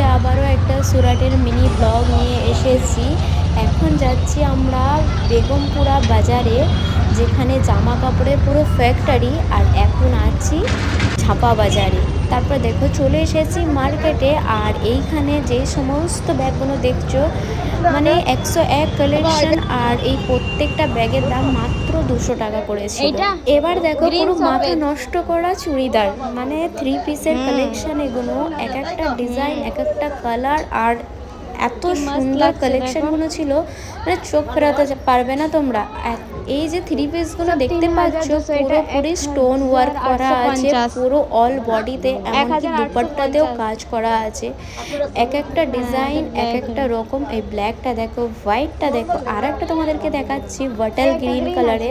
আজকে আবারও একটা সুরাটের মিনি ব্লগ নিয়ে এসেছি। এখন যাচ্ছি আমরা বেগমপুরা বাজারে, যেখানে জামা কাপড়ের পুরো ফ্যাক্টরি। আর এখন আছি ঝাপা বাজারে। তারপর দেখো চলে এসেছি মার্কেটে। আর এইখানে যে সমস্ত ব্যাগগুলো দেখছো, মানে 101 কালেকশন। আর এই প্রত্যেকটা ব্যাগের দাম মাত্র 200 টাকা করেছিল। এবার দেখো পুরো মাথা নষ্ট করা চুড়িদার, মানে 3 পিসের কালেকশন। এগুলো এক একটা ডিজাইন, এক একটা কালার, আর এত সুন্দর কালেকশনগুলো ছিল, মানে চোখ ফেরাতে পারবে না তোমরা। এই যে 3 পিসগুলো দেখতে পাচ্ছ, পুরোপুরি স্টোন ওয়ার্ক করা আছে পুরো অল বডিতে, এমনকি দুপাট্টাতেও কাজ করা আছে। এক একটা ডিজাইন, এক একটা রকম। এই ব্ল্যাকটা দেখো, হোয়াইটটা দেখো, আর একটা তোমাদেরকে দেখাচ্ছি বটল গ্রিন কালারে,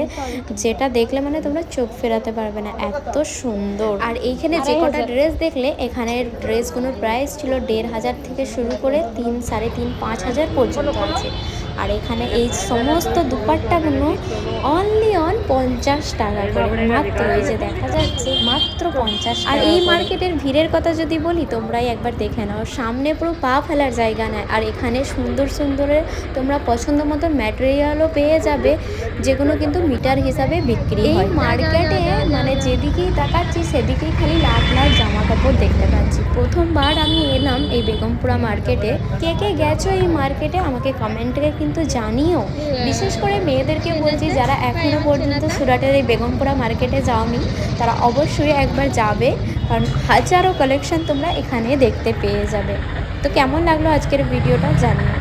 যেটা দেখলে মানে তোমরা চোখ ফেরাতে পারবে না, এত সুন্দর। আর এইখানে যে কটা ড্রেস দেখলে, এখানের ড্রেসগুলোর প্রাইস ছিল 1,500 থেকে শুরু করে 3, 3.5, 5,000 পর্যন্ত আছে। আর এখানে এই সমস্ত দুপাট্টাগুলো অনলি 50 টাকা করে মাত্র। এই যে দেখা যাচ্ছে মাত্র 50 টাকা। আর এই মার্কেটের ভিড়ের কথা যদি বলি, তোমরাই একবার দেখে নাও, সামনে পুরো পা ফেলার জায়গা নেই। আর এখানে সুন্দর সুন্দরের তোমরা পছন্দ মতো ম্যাটেরিয়ালও পেয়ে যাবে, যেগুলো কিন্তু মিটার হিসাবে বিক্রি হয়। এই মার্কেটে মানে যেদিকেই তাকাচ্ছি সেদিকেই খালি লাখ লাখ জামা কাপড় দেখতে পাচ্ছি। প্রথমবার আমি এলাম এই বেগমপুরা মার্কেটে। কে কে গেছো এই মার্কেটে আমাকে কমেন্টে কিন্তু জানিও। বিশেষ করে মেয়েদেরকে বলছি, যারা এখনো পর্যন্ত সুরাটের এই বেগমপুরা মার্কেটে যাওনি, তারা অবশ্যই একবার যাবে, কারণ হাজারো কালেকশন তোমরা এখানে দেখতে পেয়ে যাবে। তো কেমন লাগলো আজকের ভিডিওটা জানিও।